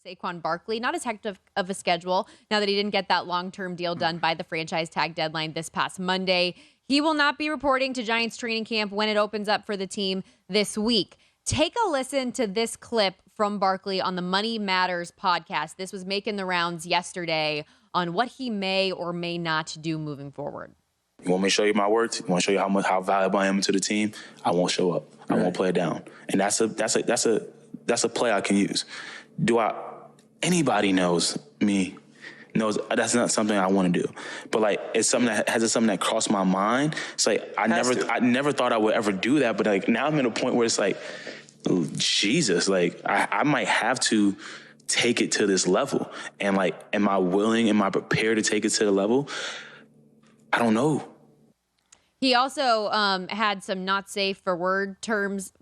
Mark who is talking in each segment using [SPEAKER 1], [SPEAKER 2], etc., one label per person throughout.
[SPEAKER 1] Saquon Barkley. Not as hectic of a schedule now that he didn't get that long-term deal done by the franchise tag deadline this past Monday. He will not be reporting to Giants training camp when it opens up for the team this week. Take a listen to this clip from Barkley on the Money Matters podcast. This was making the rounds yesterday on what he may or may not do moving forward.
[SPEAKER 2] You want me to show you my worth? You want to show you how valuable I am to the team? I won't show up. I won't play it down. And that's a play I can use. Anybody knows me, knows that's not something I want to do. But like it's something that crossed my mind. It's like I never thought I would ever do that, but like now I'm in a point where it's like, Jesus, like I might have to take it to this level. And like, am I willing, am I prepared to take it to the level? I don't know.
[SPEAKER 1] He also had some not safe for work terms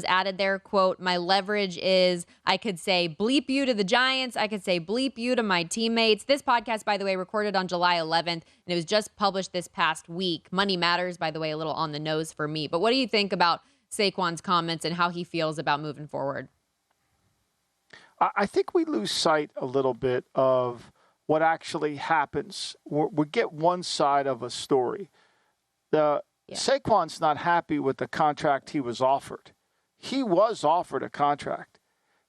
[SPEAKER 1] added there. Quote, my leverage is I could say bleep you to the Giants. I could say bleep you to my teammates. This podcast, by the way, recorded on July 11th, and it was just published this past week. Money Matters, by the way, a little on the nose for me. But what do you think about Saquon's comments and how he feels about moving forward?
[SPEAKER 3] I think we lose sight a little bit of what actually happens. We get one side of a story. Saquon's not happy with the contract he was offered. He was offered a contract.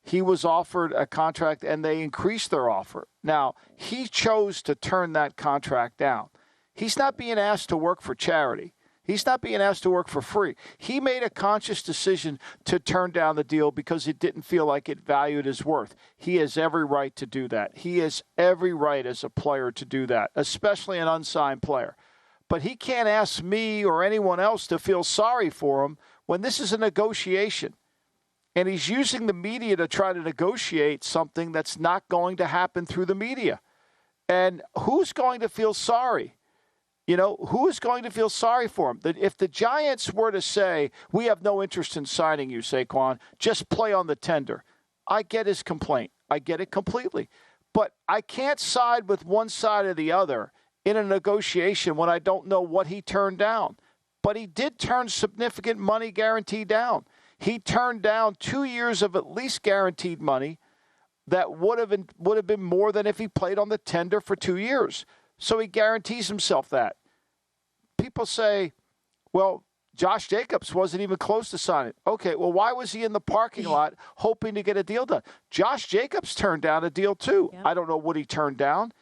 [SPEAKER 3] He was offered a contract, and they increased their offer. Now, he chose to turn that contract down. He's not being asked to work for charity. He's not being asked to work for free. He made a conscious decision to turn down the deal because it didn't feel like it valued his worth. He has every right to do that. He has every right as a player to do that, especially an unsigned player. But he can't ask me or anyone else to feel sorry for him when this is a negotiation. And he's using the media to try to negotiate something that's not going to happen through the media. And who's going to feel sorry? You know, who is going to feel sorry for him? That if the Giants were to say, we have no interest in signing you, Saquon, just play on the tender. I get his complaint. I get it completely. But I can't side with one side or the other in a negotiation when I don't know what he turned down. But he did turn significant money guarantee down. He turned down 2 years of at least guaranteed money that would have been more than if he played on the tender for 2 years. So he guarantees himself that. People say, well, Josh Jacobs wasn't even close to signing. Okay, well, why was he in the parking lot hoping to get a deal done? Josh Jacobs turned down a deal too. Yeah. I don't know what he turned down.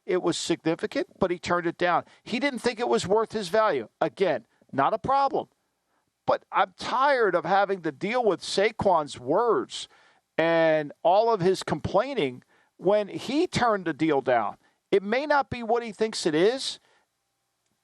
[SPEAKER 3] It was significant, but he turned it down. He didn't think it was worth his value. Again, not a problem. But I'm tired of having to deal with Saquon's words and all of his complaining when he turned the deal down. It may not be what he thinks it is,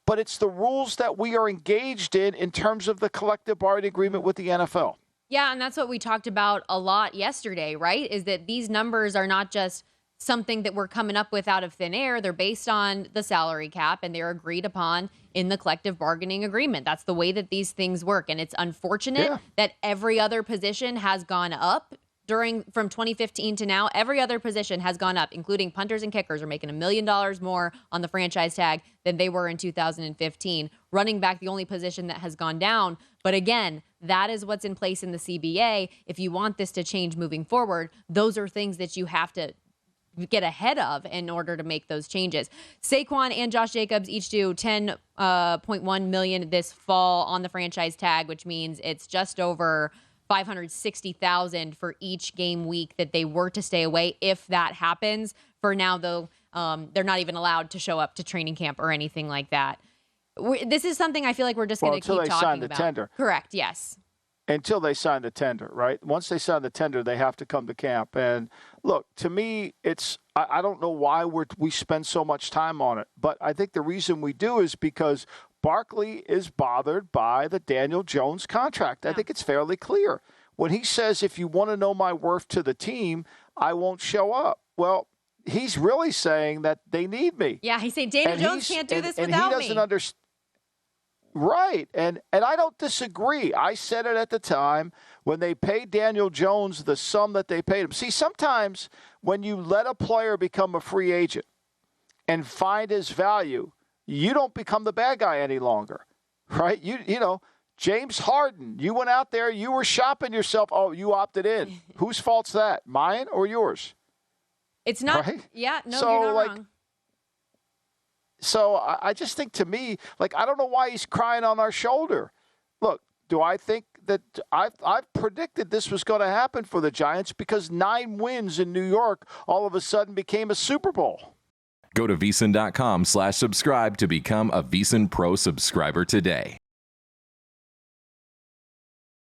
[SPEAKER 3] but it's the rules that we are engaged in terms of the collective bargaining agreement with the NFL.
[SPEAKER 1] Yeah, and that's what we talked about a lot yesterday, right? Is that these numbers are not just something that we're coming up with out of thin air. They're based on the salary cap, and they're agreed upon in the collective bargaining agreement. That's the way that these things work. And it's unfortunate that every other position has gone up from 2015 to now. Every other position has gone up, including punters and kickers are making $1 million more on the franchise tag than they were in 2015. Running back, the only position that has gone down. But again, that is what's in place in the CBA. If you want this to change moving forward, those are things that you have to get ahead of in order to make those changes. Saquon and Josh Jacobs each do $10.1 million this fall on the franchise tag, which means it's just over $560,000 for each game week that they were to stay away. If that happens, for now though, they're not even allowed to show up to training camp or anything like that. This is something I feel like we're just going to keep talking about. Until they sign the
[SPEAKER 3] tender.
[SPEAKER 1] Correct. Yes.
[SPEAKER 3] Until they sign the tender, right? Once they sign the tender, they have to come to camp. And look, to me, I don't know why we spend so much time on it, but I think the reason we do is because Barkley is bothered by the Daniel Jones contract. I think it's fairly clear. When he says, if you want to know my worth to the team, I won't show up. Well, he's really saying that they need me.
[SPEAKER 1] Yeah, he's saying Daniel Jones can't do this without me.
[SPEAKER 3] And he doesn't understand. Right. And I don't disagree. I said it at the time when they paid Daniel Jones the sum that they paid him. See, sometimes when you let a player become a free agent and find his value, you don't become the bad guy any longer, right? You know, James Harden, you went out there, you were shopping yourself. Oh, you opted in. Whose fault's that? Mine or yours?
[SPEAKER 1] It's not.
[SPEAKER 3] Right?
[SPEAKER 1] Yeah, no,
[SPEAKER 3] So,
[SPEAKER 1] you're not wrong.
[SPEAKER 3] So I just think, to me, like, I don't know why he's crying on our shoulder. Look, do I think that I've predicted this was going to happen for the Giants because 9 wins in New York all of a sudden became a Super Bowl.
[SPEAKER 4] Go to VSiN.com/subscribe to become a VSiN Pro subscriber today.